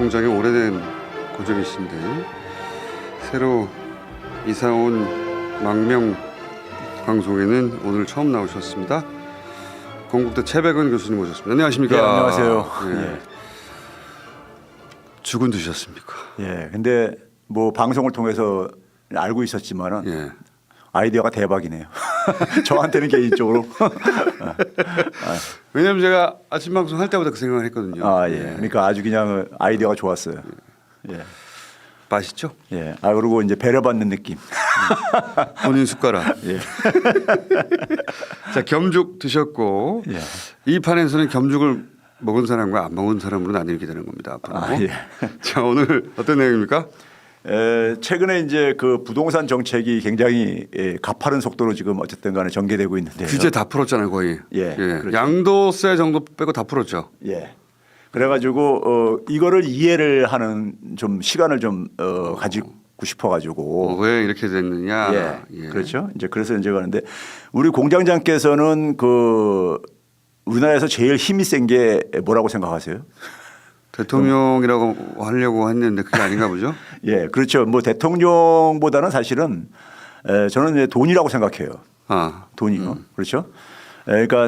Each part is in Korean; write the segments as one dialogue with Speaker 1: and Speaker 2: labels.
Speaker 1: 총장의 오래된 고정이신데 새로 이사온 망명 방송에는 오늘 처음 나오셨습니다. 건국대 최백은 교수님 모셨습니다. 안녕하십니까?
Speaker 2: 예, 안녕하세요.
Speaker 1: 예.
Speaker 2: 예.
Speaker 1: 죽은 드셨습니까?
Speaker 2: 예. 근데 뭐 방송을 통해서 알고 있었지만은
Speaker 1: 예.
Speaker 2: 아이디어가 대박이네요. 저한테는 개인적으로.
Speaker 1: 왜냐면 제가 아침 방송 할 때마다 그 생각을 했거든요.
Speaker 2: 아, 예. 그러니까 아주 그냥 아이디어가 좋았어요. 예.
Speaker 1: 맛있죠?
Speaker 2: 예. 아, 그리고 이제 배려받는 느낌.
Speaker 1: 본인 숟가락.
Speaker 2: 예.
Speaker 1: 자, 겸죽 드셨고
Speaker 2: 예.
Speaker 1: 이 판에서는 겸죽을 먹은 사람과 안 먹은 사람으로 나뉘게 되는 겁니다. 앞으로.
Speaker 2: 아, 예.
Speaker 1: 자, 오늘 어떤 내용입니까?
Speaker 2: 최근에 이제 그 부동산 정책이 굉장히 가파른 속도로 지금 어쨌든 간에 전개되고 있는데요.
Speaker 1: 규제 다 풀었잖아요, 거의.
Speaker 2: 예, 그렇죠.
Speaker 1: 양도세 정도 빼고 다 풀었죠.
Speaker 2: 예. 그래가지고 이거를 이해를 하는 좀 시간을 좀 가지고 싶어가지고
Speaker 1: 왜 이렇게 됐느냐.
Speaker 2: 예. 그렇죠. 이제 그래서 이제 가는데 우리 공장장께서는 그 우리나라에서 제일 힘이 센 게 뭐라고 생각하세요?
Speaker 1: 대통령이라고 하려고 했는데 그게 아닌가 보죠.
Speaker 2: 예, 그렇죠. 뭐 대통령보다는 사실은 저는 이제 돈이라고 생각해요.
Speaker 1: 아,
Speaker 2: 돈이요. 그렇죠. 그러니까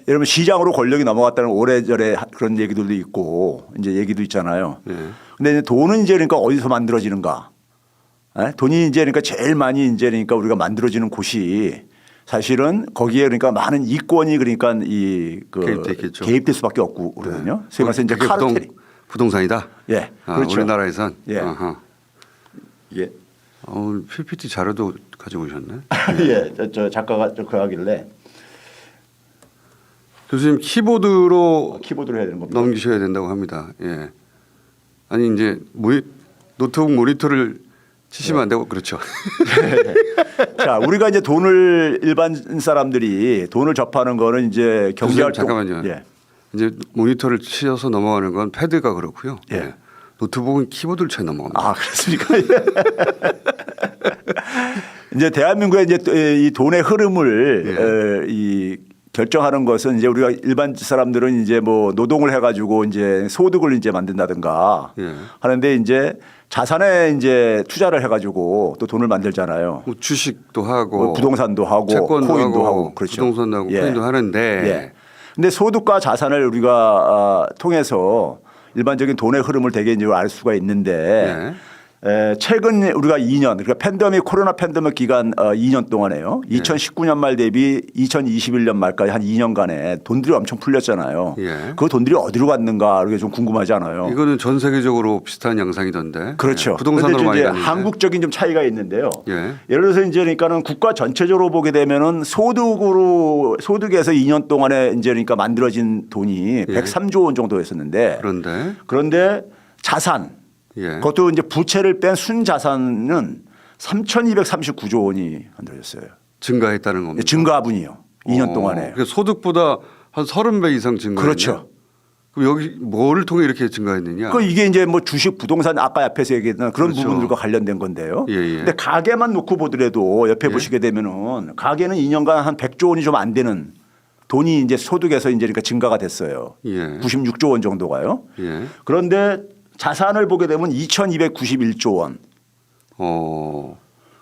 Speaker 2: 여러분 시장으로 권력이 넘어갔다는 오래전에 그런 얘기들도 있고 이제 얘기도 있잖아요.
Speaker 1: 예.
Speaker 2: 근데 이제 돈은 이제 그러니까 어디서 만들어지는가? 돈이 이제 그러니까 제일 많이 이제 그러니까 우리가 만들어지는 곳이 사실은 거기에 그러니까 많은 이권이 그러니까
Speaker 1: 개입됐겠죠.
Speaker 2: 개입될 수밖에 없고 그러거든요. 소위 말해서 이제
Speaker 1: 그게
Speaker 2: 카르텔이.
Speaker 1: 부동산이다.
Speaker 2: 예,
Speaker 1: 아,
Speaker 2: 그렇죠.
Speaker 1: 우리나라에선.
Speaker 2: 예.
Speaker 1: 아하.
Speaker 2: 예.
Speaker 1: PPT 자료도 가지고 오셨네.
Speaker 2: 예, 저 작가가 그 하길래
Speaker 1: 교수님 키보드로
Speaker 2: 키보드로 해야 되는 겁니다.
Speaker 1: 넘기셔야 된다고 합니다. 예. 아니 이제 노트북 모니터를 치시면 안 되고 그렇죠.
Speaker 2: 자, 우리가 이제 돈을 일반 사람들이 돈을 접하는 거는 이제 경제 활동.
Speaker 1: 잠깐만요.
Speaker 2: 예.
Speaker 1: 이제 모니터를 치셔서 넘어가는 건 패드가 그렇고요.
Speaker 2: 예.
Speaker 1: 노트북은 키보드를 쳐야 넘어갑니다.
Speaker 2: 아, 그렇습니까? 이제 대한민국의 이제 이 돈의 흐름을 이 결정하는 것은 이제 우리가 일반 사람들은 이제 뭐 노동을 해가지고 이제 소득을 이제 만든다든가
Speaker 1: 예.
Speaker 2: 하는데 이제 자산에 이제 투자를 해가지고 또 돈을 만들잖아요.
Speaker 1: 뭐 주식도 하고
Speaker 2: 뭐 부동산도 하고
Speaker 1: 채권도
Speaker 2: 코인도
Speaker 1: 하고,
Speaker 2: 하고 그렇죠.
Speaker 1: 부동산도 하고
Speaker 2: 예.
Speaker 1: 코인도 하는데
Speaker 2: 예. 근데 소득과 자산을 우리가 통해서 일반적인 돈의 흐름을 되게 이제 알 수가 있는데 최근 우리가 2년 그러니까 팬데믹 코로나 팬데믹 기간 2년 동안에요. 2019년 말 대비 2021년 말까지 한 2년간에 돈들이 엄청 풀렸잖아요.
Speaker 1: 예.
Speaker 2: 그 돈들이 어디로 갔는가 이게 좀 궁금하지 않아요.
Speaker 1: 이거는 전 세계적으로 비슷한 양상이던데.
Speaker 2: 그렇죠.
Speaker 1: 예. 부동산으로
Speaker 2: 그런데
Speaker 1: 많이
Speaker 2: 이제
Speaker 1: 갔는데.
Speaker 2: 한국적인 좀 차이가 있는데요.
Speaker 1: 예.
Speaker 2: 예를 들어서 이제 그러니까는 국가 전체적으로 보게 되면은 소득에서 2년 동안에 이제 그러니까 만들어진 돈이 103조 원 정도였었는데 그런데 자산 그것도 이제 부채를 뺀 순자산은 3,239조 원이 만들어졌어요.
Speaker 1: 증가했다는 겁니다.
Speaker 2: 증가분이요. 2년 동안에.
Speaker 1: 그러니까 소득보다 한 30배 이상 증가했네요.
Speaker 2: 그렇죠.
Speaker 1: 그럼 여기 뭐를 통해 이렇게 증가했느냐?
Speaker 2: 그 이게 이제 뭐 주식, 부동산 아까 앞에서 얘기했던 그런
Speaker 1: 그렇죠.
Speaker 2: 부분들과 관련된 건데요.
Speaker 1: 예.
Speaker 2: 근데 가게만 놓고 보더라도 옆에 보시게 되면은 가게는 2년간 한 100조 원이 좀 안 되는 돈이 이제 소득에서 이제 그러니까 증가가 됐어요.
Speaker 1: 예.
Speaker 2: 96조 원 정도가요.
Speaker 1: 예.
Speaker 2: 그런데 자산을 보게 되면 2,291조 원.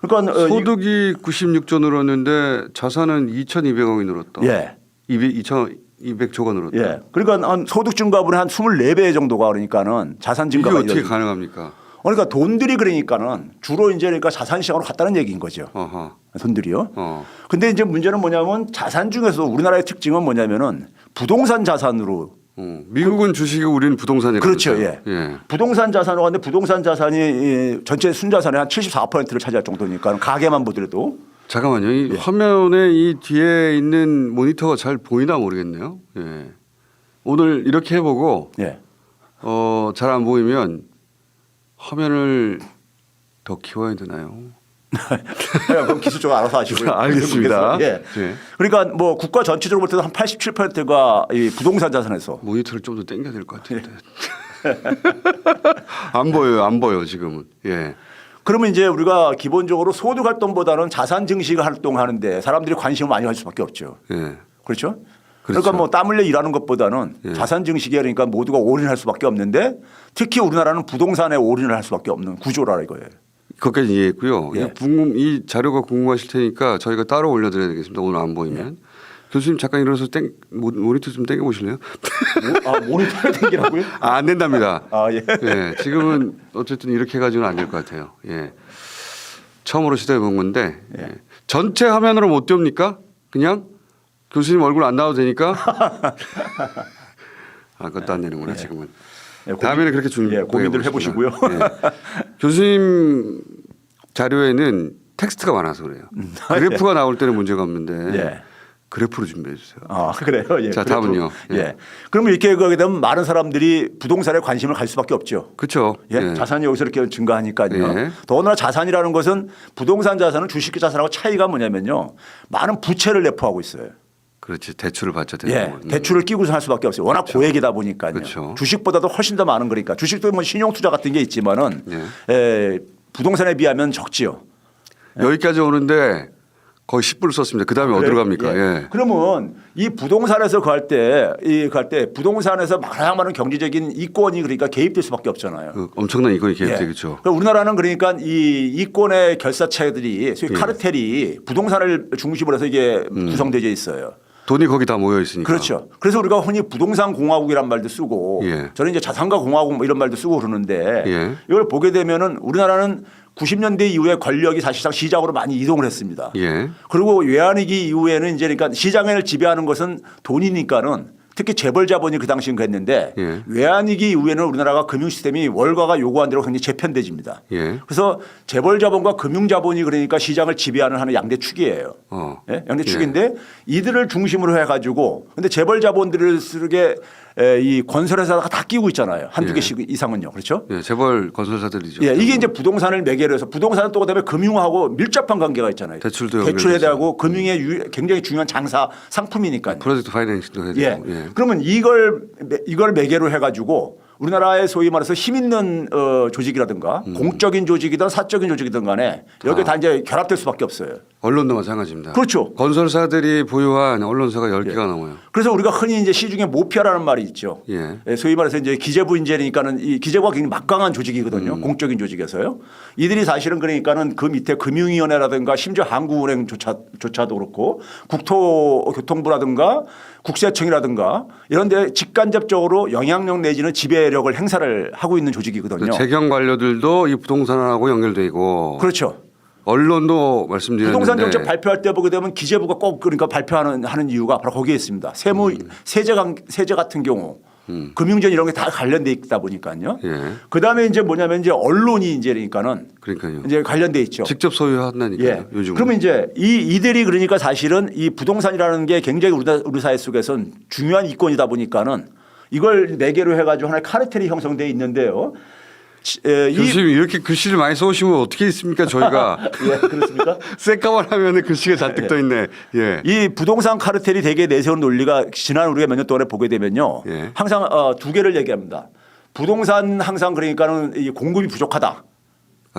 Speaker 2: 그러니까
Speaker 1: 소득이 96조 늘었는데 자산은 2,200억이 늘었다.
Speaker 2: 예.
Speaker 1: 2,200조가 늘었다.
Speaker 2: 예. 그러니까 한 소득 증가분의 한 24배 정도가 그러니까는 자산 증가가
Speaker 1: 이게 어떻게 가능합니까?
Speaker 2: 그러니까 돈들이 그러니까는 주로 이제 그러니까 자산 시장으로 갔다는 얘기인 거죠.
Speaker 1: 어허.
Speaker 2: 돈들이요. 근데 이제 문제는 뭐냐면 자산 중에서 우리나라의 특징은 뭐냐면은 부동산 자산으로
Speaker 1: 미국은 주식이고 우리는 부동산이라고
Speaker 2: 그렇죠. 예. 부동산 자산으로 갔는데 부동산 자산이 전체 순자산의 한 74%를 차지할 정도니까 가게만 보더라도
Speaker 1: 잠깐만요. 이 화면에 이 뒤에 있는 모니터가 잘 보이나 모르겠네요. 예. 오늘 이렇게 해보고 잘 안 보이면 화면을 더 키워야 되나요?
Speaker 2: 그럼 기술적으로 알아서 하시고요.
Speaker 1: 알겠습니다.
Speaker 2: 예. 그러니까 뭐 국가 전체적으로 볼 때도 한 87%가 이 부동산 자산에서
Speaker 1: 모니터를 좀 더 당겨야 될 것 같은데. 안 보여 지금은. 예.
Speaker 2: 그러면 이제 우리가 기본적으로 소득 활동보다는 자산 증식 활동하는데 사람들이 관심을 많이 가질 수밖에 없죠.
Speaker 1: 예.
Speaker 2: 그렇죠? 그러니까 뭐 땀 흘려 일하는 것보다는
Speaker 1: 예.
Speaker 2: 자산 증식에 그러니까 모두가 올인할 수밖에 없는데 특히 우리나라는 부동산에 올인을 할 수밖에 없는 구조라 이거예요.
Speaker 1: 그것까지 이해했고요.
Speaker 2: 예.
Speaker 1: 이 자료가 궁금하실 테니까 저희가 따로 올려드려야 되겠습니다. 오늘 안 보이면. 교수님 잠깐 일어나서 모니터 좀 땡겨 보실래요?
Speaker 2: 모니터를 땡기라고요?
Speaker 1: 안 된답니다.
Speaker 2: 예.
Speaker 1: 예, 지금은 어쨌든 이렇게 가지고는 안 될 것 같아요. 예. 처음으로 시도해 본 건데 예. 전체 화면으로 못 띄웁니까? 그냥 교수님 얼굴 안 나와도 되니까. 그것도 안 되는구나 지금은. 다음에는 그렇게
Speaker 2: 고민들 해보시고요.
Speaker 1: 예. 교수님 자료에는 텍스트가 많아서 그래요. 그래프가 나올 때는 문제가 없는데
Speaker 2: 예.
Speaker 1: 그래프로 준비해 주세요.
Speaker 2: 그래요. 예.
Speaker 1: 자, 다음은요.
Speaker 2: 예. 그러면 이렇게 가게 되면 많은 사람들이 부동산에 관심을 갈 수밖에 없죠.
Speaker 1: 그렇죠.
Speaker 2: 예? 자산이 여기서 이렇게 증가하니까요.
Speaker 1: 예.
Speaker 2: 더구나 자산이라는 것은 부동산 자산은 주식 자산하고 차이가 뭐냐면요. 많은 부채를 내포하고 있어요.
Speaker 1: 그렇지. 대출을 받죠.
Speaker 2: 예, 대출을 끼고서 할 수밖에 없어요. 워낙
Speaker 1: 그렇죠.
Speaker 2: 고액이다 보니까요.
Speaker 1: 그렇죠.
Speaker 2: 주식보다도 훨씬 더 많은 거니까. 주식도 뭐 신용 투자 같은 게 있지만은 부동산에 비하면 적지요.
Speaker 1: 여기까지 오는데 거의 10불 썼습니다. 그다음에 어디로 갑니까?
Speaker 2: 예.
Speaker 1: 예.
Speaker 2: 그러면 이 부동산에서 갈 때 부동산에서 가장 많은 경제적인 이권이 그러니까 개입될 수밖에 없잖아요.
Speaker 1: 엄청난 이권이
Speaker 2: 예.
Speaker 1: 개입되겠죠.
Speaker 2: 그러니까 우리나라는 그러니까 이 이권의 결사체들이 소위 카르텔이 부동산을 중심으로 해서 이게 구성되어 있어요.
Speaker 1: 돈이 거기 다 모여 있으니까.
Speaker 2: 그렇죠. 그래서 우리가 흔히 부동산 공화국이란 말도 쓰고
Speaker 1: 예.
Speaker 2: 저는 이제 자산가 공화국 뭐 이런 말도 쓰고 그러는데
Speaker 1: 예.
Speaker 2: 이걸 보게 되면은 우리나라는 90년대 이후에 권력이 사실상 시장으로 많이 이동을 했습니다.
Speaker 1: 예.
Speaker 2: 그리고 외환위기 이후에는 이제 그러니까 시장을 지배하는 것은 돈이니까는 특히 재벌 자본이 그 당시엔 그랬는데
Speaker 1: 예.
Speaker 2: 외환위기 이후에는 우리나라가 금융 시스템이 월가가 요구한 대로 굉장히 재편돼집니다.
Speaker 1: 예.
Speaker 2: 그래서 재벌 자본과 금융 자본이 그러니까 시장을 지배하는 하는 양대 축이에요. 예? 양대 축인데 이들을 중심으로 해가지고 근데 재벌 자본들을 쓰게 이 건설회사가 다 끼고 있잖아요. 한두
Speaker 1: 예.
Speaker 2: 개씩 이상은요. 그렇죠?
Speaker 1: 예. 재벌 건설사들이죠.
Speaker 2: 예, 이게 이제 부동산을 매개로 해서 부동산은 또 그다음에 금융하고 밀접한 관계가 있잖아요.
Speaker 1: 대출도
Speaker 2: 대출에
Speaker 1: 연결되죠.
Speaker 2: 대하고 금융의 굉장히 중요한 장사 상품이니까요.
Speaker 1: 프로젝트 파이낸싱도 해야
Speaker 2: 예.
Speaker 1: 되고. 예.
Speaker 2: 그러면 이걸 매개로 해가지고 우리나라의 소위 말해서 힘 있는 조직이라든가 공적인 조직이든 사적인 조직이든 간에 여기 다 이제 결합될 수밖에 없어요.
Speaker 1: 언론도 마찬가지입니다.
Speaker 2: 그렇죠.
Speaker 1: 건설사들이 보유한 언론사가 10개가 넘어요.
Speaker 2: 그래서 우리가 흔히 이제 시중에 모피아라는 말이 있죠.
Speaker 1: 예.
Speaker 2: 소위 말해서 이제 기재부 인재니까는 이 기재부가 굉장히 막강한 조직이거든요. 공적인 조직에서요. 이들이 사실은 그러니까는 그 밑에 금융위원회라든가 심지어 한국은행조차도 그렇고 국토교통부라든가 국세청이라든가 이런 데 직간접적으로 영향력 내지는 지배력을 행사를 하고 있는 조직이거든요.
Speaker 1: 재경 관료들도 이 부동산하고 연결돼 있고.
Speaker 2: 그렇죠.
Speaker 1: 언론도 말씀드렸는데
Speaker 2: 부동산 정책 발표할 때 보게 되면 기재부가 꼭 그러니까 하는 이유가 바로 거기에 있습니다. 세제 같은 경우 금융전 이런 게 다 관련돼 있다 보니까요.
Speaker 1: 예.
Speaker 2: 그다음에 이제 뭐냐면 이제 언론이 이제
Speaker 1: 그러니까요.
Speaker 2: 이제 관련돼 있죠.
Speaker 1: 직접 소유한다니까요.
Speaker 2: 예.
Speaker 1: 요즘.
Speaker 2: 그러면 이제 이들이 그러니까 사실은 이 부동산이라는 게 굉장히 우리 사회 속에서는 중요한 이권이다 보니까는 이걸 매개로 해가지고 하나의 카르텔이 형성돼 있는데요.
Speaker 1: 교수님 이렇게 글씨를 많이 써오시면 어떻게 있습니까 저희가.
Speaker 2: 예, 그렇습니까?
Speaker 1: 새까만 화면에 글씨가 잔뜩 떠 있네. 예.
Speaker 2: 이 부동산 카르텔이 되게 내세운 논리가 지난 우리가 몇 년 동안에 보게 되면요.
Speaker 1: 예.
Speaker 2: 항상 두 개를 얘기합니다. 부동산 항상 그러니까는 이 공급이 부족하다.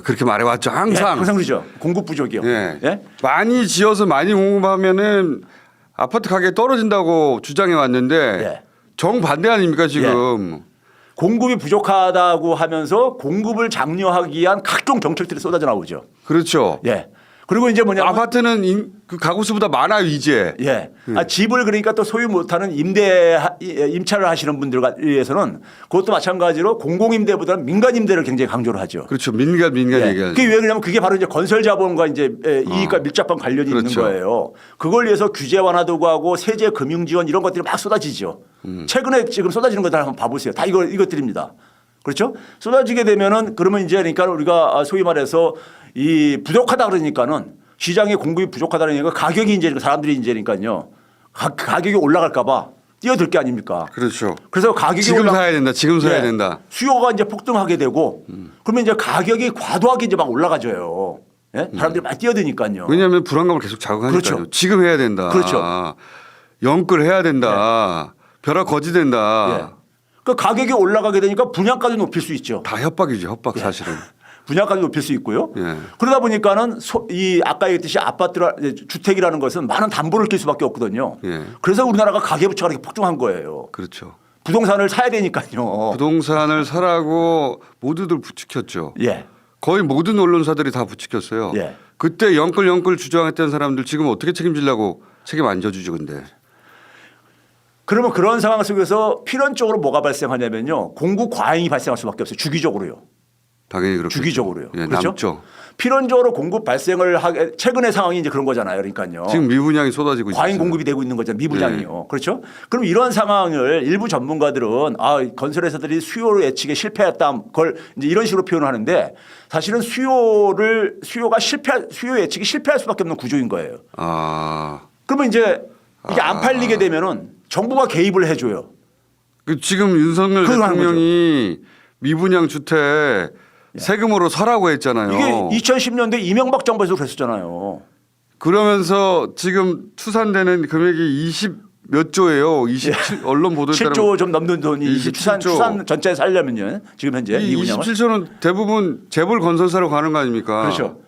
Speaker 1: 그렇게 말해왔죠.
Speaker 2: 예,
Speaker 1: 항상.
Speaker 2: 항상 그러죠. 공급 부족이요.
Speaker 1: 예.
Speaker 2: 예?
Speaker 1: 많이 지어서 많이 공급하면은 아파트 가격이 떨어진다고 주장해 왔는데
Speaker 2: 예.
Speaker 1: 정반대 아닙니까 지금.
Speaker 2: 공급이 부족하다고 하면서 공급을 장려하기 위한 각종 정책들이 쏟아져 나오죠.
Speaker 1: 그렇죠.
Speaker 2: 예. 그리고 이제 뭐냐면
Speaker 1: 아파트는 그 가구 수보다 많아요 이제.
Speaker 2: 예. 집을 그러니까 또 소유 못하는 임차를 하시는 분들에 의해서는 그것도 마찬가지로 공공임대보다는 민간임대를 굉장히 강조를 하죠.
Speaker 1: 그렇죠. 민간
Speaker 2: 예.
Speaker 1: 얘기하죠.
Speaker 2: 그게 왜 그러냐면 그게 바로 이제 건설 자본과 이제 이익과 밀접한 관련이
Speaker 1: 그렇죠.
Speaker 2: 있는 거예요. 그걸 위해서 규제 완화도 하고 세제 금융 지원 이런 것들이 막 쏟아지죠. 최근에 지금 쏟아지는 것들 한번 봐보세요. 다 이것들입니다. 그렇죠? 쏟아지게 되면은 그러면 이제 그러니까 우리가 소위 말해서 이 부족하다 그러니까는 시장에 공급이 부족하다 그러니까 가격이 이제 사람들이 이제니까요. 가격이 올라갈까 봐 뛰어들 게 아닙니까?
Speaker 1: 그렇죠.
Speaker 2: 그래서 가격이
Speaker 1: 지금 사야 된다. 지금 사야 된다.
Speaker 2: 수요가 이제 폭등하게 되고 그러면 이제 가격이 과도하게 이제 막 올라가져요. 예? 사람들이 많이 뛰어드니까요.
Speaker 1: 왜냐하면 불안감을 계속 자극하니까요.
Speaker 2: 그렇죠.
Speaker 1: 지금 해야 된다.
Speaker 2: 그렇죠.
Speaker 1: 영끌 해야 된다. 벼락 거지된다.
Speaker 2: 예. 그 가격이 올라가게 되니까 분양가도 높일 수 있죠.
Speaker 1: 다 협박이죠. 협박 사실은.
Speaker 2: 분양가도 높일 수 있고요.
Speaker 1: 예.
Speaker 2: 그러다 보니까는 이 아까 얘기했듯이 주택이라는 것은 많은 담보를 낄 수밖에 없거든요.
Speaker 1: 예.
Speaker 2: 그래서 우리나라가 가계부채가 이렇게 폭증한 거예요.
Speaker 1: 그렇죠.
Speaker 2: 부동산을 사야 되니까요.
Speaker 1: 부동산을 사라고 모두들 부추겼죠.
Speaker 2: 예.
Speaker 1: 거의 모든 언론사들이 다 부추겼어요.
Speaker 2: 예.
Speaker 1: 그때 영끌 주장했던 사람들 지금 어떻게 책임지려고 책임 안 져주죠, 근데.
Speaker 2: 그러면 그런 상황 속에서 필연적으로 뭐가 발생하냐면요. 공급 과잉이 발생할 수밖에 없어요. 주기적으로요.
Speaker 1: 당연히 그렇죠.
Speaker 2: 주기적으로요.
Speaker 1: 예,
Speaker 2: 그렇죠?
Speaker 1: 남죠.
Speaker 2: 필연적으로 공급 발생을 하게 최근의 상황이 이제 그런 거잖아요. 그러니까요.
Speaker 1: 지금 미분양이 쏟아지고 있어요.
Speaker 2: 과잉 공급이 되고 있는 거잖아요. 미분양이요. 그렇죠? 그럼 이런 상황을 일부 전문가들은 건설회사들이 수요 예측에 실패했다. 그걸 이제 이런 식으로 표현을 하는데 사실은 수요 예측이 실패할 수밖에 없는 구조인 거예요. 그러면 이제 이게 안 팔리게 되면은 정부가 개입을 해줘요.
Speaker 1: 지금 윤석열
Speaker 2: 그걸 하는
Speaker 1: 대통령이 미분양 주택 세금으로 사라고 했잖아요.
Speaker 2: 이게 2010년대 이명박 정부에서 그랬었잖아요.
Speaker 1: 그러면서 지금 추산되는 금액이 20 몇 조예요. 27 언론 보도에 따르면
Speaker 2: 7조 좀 넘는 돈이
Speaker 1: 27조.
Speaker 2: 추산 전체에 살려면요. 지금 현재
Speaker 1: 이
Speaker 2: 미분양은.
Speaker 1: 27조는 대부분 재벌 건설사로 가는 거 아닙니까?
Speaker 2: 그렇죠.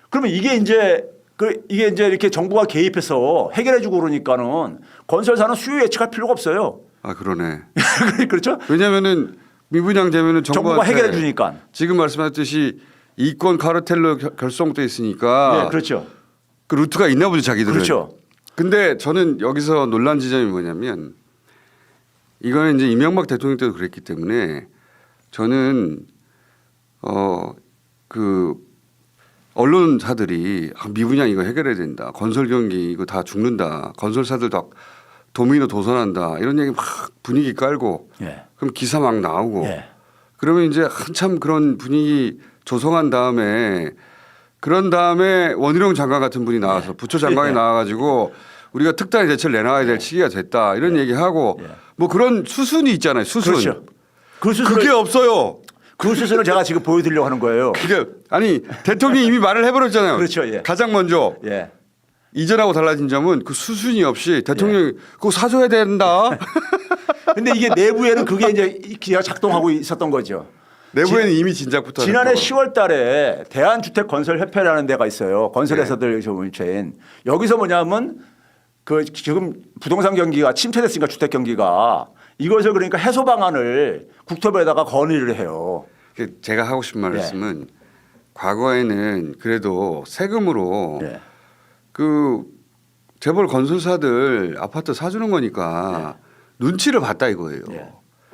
Speaker 2: 그러면 이게 이제 이렇게 정부가 개입해서 해결해주고 그러니까는 건설사는 수요 예측할 필요가 없어요.
Speaker 1: 그러네.
Speaker 2: 그렇죠?
Speaker 1: 왜냐하면은 미분양 되면은
Speaker 2: 정부가 해결해 주니까.
Speaker 1: 지금 말씀하셨듯이 이권 카르텔로 결성돼 있으니까.
Speaker 2: 네, 그렇죠.
Speaker 1: 그 루트가 있나 보죠, 자기들은.
Speaker 2: 그렇죠.
Speaker 1: 근데 저는 여기서 논란 지점이 뭐냐면 이거는 이제 이명박 대통령 때도 그랬기 때문에 저는 그 언론사들이 미분양 이거 해결해야 된다. 건설 경기 이거 다 죽는다. 건설사들 다 도미노 도선한다. 이런 얘기 막 분위기 깔고 그럼 기사 막 나오고 그러면 이제 한참 그런 분위기 조성한 다음에 그런 다음에 원희룡 장관 같은 분이 나와서 부처 장관이 나와가지고 우리가 특단의 대책을 내놔야 될 시기가 됐다 이런 얘기하고 뭐 그런 수순이 있잖아요. 수순.
Speaker 2: 그렇죠.
Speaker 1: 그게 없어요.
Speaker 2: 그 수순을 제가 지금 보여드리려고 하는 거예요.
Speaker 1: 그게 아니 대통령이 이미 말을 해버렸잖아요.
Speaker 2: 그렇죠. 예.
Speaker 1: 가장 먼저 이전하고 달라진 점은 그 수순이 없이 대통령이 그거 사줘야 된다.
Speaker 2: 근데 이게 내부에는 그게 이제 기가 작동하고 있었던 거죠.
Speaker 1: 내부에는 이미 진작부터
Speaker 2: 지난해 10월 달에 대한주택건설협회라는 데가 있어요. 건설회사들 모임체인. 여기서 뭐냐면 그 지금 부동산 경기가 침체됐으니까 주택 경기가 이것을 그러니까 해소 방안을 국토부에다가 건의를 해요.
Speaker 1: 제가 하고 싶은 말씀은 과거에는 그래도 세금으로 그 재벌 건설사들 아파트 사주는 거니까 눈치를 봤다 이거예요.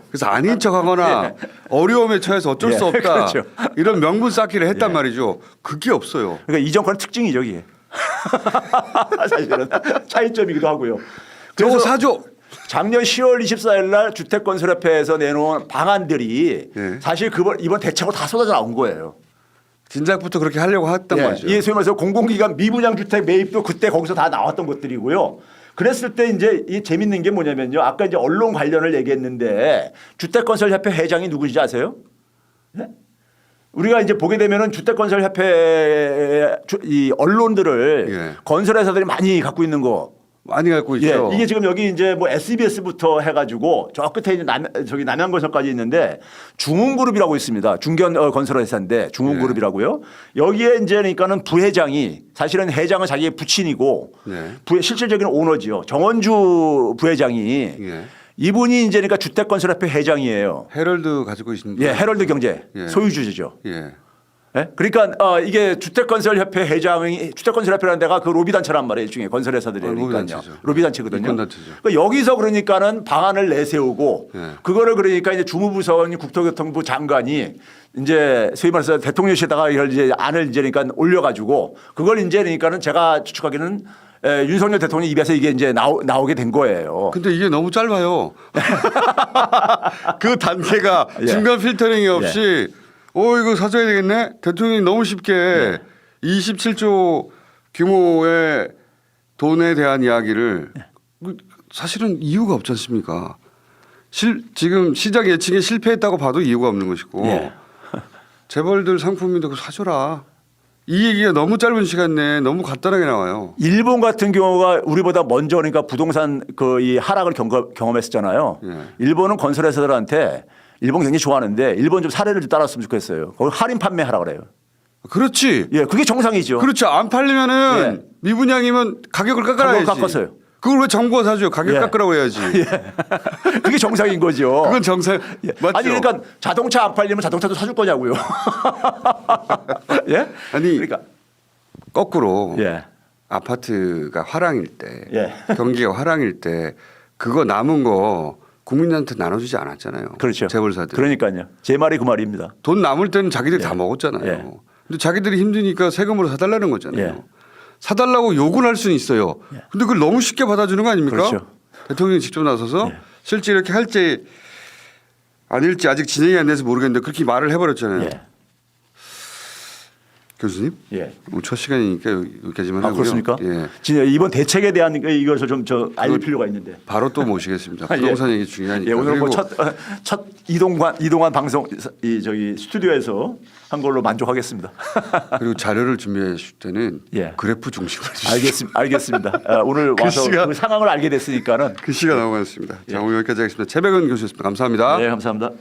Speaker 1: 그래서 아닌 척하거나 어려움에 처해서 어쩔 수 없다.
Speaker 2: 그렇죠.
Speaker 1: 이런 명분 쌓기를 했단 말이죠. 그게 없어요.
Speaker 2: 그러니까 이 정권의 특징이죠, 이게. 사실은 차이점이기도 하고요.
Speaker 1: 저거 사줘.
Speaker 2: 작년 10월 24일 날 주택건설협회에서 내놓은 방안들이 사실 이번 대책으로 다 쏟아져 나온 거예요.
Speaker 1: 진작부터 그렇게 하려고 했단 말이죠.
Speaker 2: 이 소위 말해서 공공기관 미분양 주택 매입도 그때 거기서 다 나왔던 것들이고요. 그랬을 때 이제 이 재밌는 게 뭐냐면요. 아까 이제 언론 관련을 얘기했는데 주택건설협회 회장이 누구인지 아세요? 우리가 이제 보게 되면은 주택건설협회 이 언론들을 건설회사들이 많이 갖고 있는 거.
Speaker 1: 많이 갖고 있죠.
Speaker 2: 이게 지금 여기 이제 뭐 SBS부터 해가지고 저 끝에 이제 저기 남양건설까지 있는데 중흥그룹이라고 있습니다. 중견 건설회사인데 중흥그룹이라고요. 여기에 이제 그러니까는 부회장이 사실은 회장은 자기의 부친이고 실질적인 오너지요. 정원주 부회장이 이분이 이제 그러니까 주택건설협회 회장이에요.
Speaker 1: 헤럴드 가지고 계신 분.
Speaker 2: 헤럴드 경제 소유주죠. 그러니까 이게 주택건설협회 회장이 주택건설협회라는 데가 그 로비단체란 말이에요. 일종의 건설회사들이니까요. 로비단체거든요. 그러니까 여기서 그러니까는 방안을 내세우고 그거를 그러니까 이제 주무부서인 국토교통부 장관이 이제 소위 말해서 대통령실에다가 이걸 이제 안을 이제 그러니까 올려가지고 그걸 이제 그러니까는 제가 추측하기는 윤석열 대통령 입에서 이게 이제 나오게 된 거예요.
Speaker 1: 근데 이게 너무 짧아요. 그 단계가 중간 필터링이 없이 이거 사줘야 되겠네. 대통령이 너무 쉽게 27조 규모의 돈에 대한 이야기를 사실은 이유가 없지 않습니까? 지금 시장 예측에 실패했다고 봐도 이유가 없는 것이고 재벌들 상품인데 그거 사줘라. 이 얘기가 너무 짧은 시간 내에 너무 간단하게 나와요.
Speaker 2: 일본 같은 경우가 우리보다 먼저 그러니까 부동산 이 하락을 경험했었잖아요. 일본은 건설회사들한테 일본 굉장히 좋아하는데 일본 좀 사례를 좀 따랐으면 좋겠어요. 거기 할인 판매하라 그래요.
Speaker 1: 그렇지.
Speaker 2: 예, 그게 정상이죠.
Speaker 1: 그렇죠. 안 팔리면은 미분양이면 가격을 깎아야지.
Speaker 2: 가격을 깎았어요.
Speaker 1: 그걸 왜 정부가 사줘요? 가격
Speaker 2: 예.
Speaker 1: 깎으라고 해야지.
Speaker 2: 그게 정상인 거죠.
Speaker 1: 그건 정상.
Speaker 2: 예.
Speaker 1: 맞죠?
Speaker 2: 아니 그러니까 자동차 안 팔리면 자동차도 사줄 거냐고요. 예?
Speaker 1: 아니
Speaker 2: 그러니까
Speaker 1: 거꾸로
Speaker 2: 예.
Speaker 1: 아파트가 화랑일 때,
Speaker 2: 예.
Speaker 1: 경기가 화랑일 때 그거 남은 거 국민한테 나눠주지 않았잖아요.
Speaker 2: 그렇죠.
Speaker 1: 재벌사들.
Speaker 2: 그러니까요. 제 말이 그 말입니다.
Speaker 1: 돈 남을 때는 자기들이
Speaker 2: 예.
Speaker 1: 다 먹었잖아요.
Speaker 2: 예.
Speaker 1: 근데 자기들이 힘드니까 세금으로 사달라는 거잖아요.
Speaker 2: 예.
Speaker 1: 사달라고 요구는 할 수는 있어요.
Speaker 2: 예.
Speaker 1: 근데 그걸 너무 쉽게 받아주는 거 아닙니까?
Speaker 2: 그렇죠.
Speaker 1: 대통령이 직접 나서서
Speaker 2: 예.
Speaker 1: 실제 이렇게 할지 아닐지 아직 진행이 안 돼서 모르겠는데 그렇게 말을 해버렸잖아요.
Speaker 2: 예.
Speaker 1: 교수님?
Speaker 2: 예.
Speaker 1: 오늘 첫 시간이니까 여기까지만
Speaker 2: 아,
Speaker 1: 하고요.
Speaker 2: 그렇습니까?
Speaker 1: 예.
Speaker 2: 진짜 이번 대책에 대한 이것을 좀 알릴 필요가 있는데.
Speaker 1: 바로 또 모시겠습니다.
Speaker 2: 아, 예.
Speaker 1: 부동산 얘기 중요하니까.
Speaker 2: 예, 오늘
Speaker 1: 그리고
Speaker 2: 뭐첫 이동관 방송 이 저기 스튜디오에서 한 걸로 만족하겠습니다.
Speaker 1: 그리고 자료를 준비해 주실 때는
Speaker 2: 예.
Speaker 1: 그래프 중심으로 해주시죠.
Speaker 2: 알겠습니다. 오늘 와서
Speaker 1: 글씨가-
Speaker 2: 그 상황을 알게 됐으니까는
Speaker 1: 글씨가 나오고 있습니다. 자, 오늘 여기까지 하겠습니다. 최백은 교수였습니다. 감사합니다.
Speaker 2: 네, 감사합니다.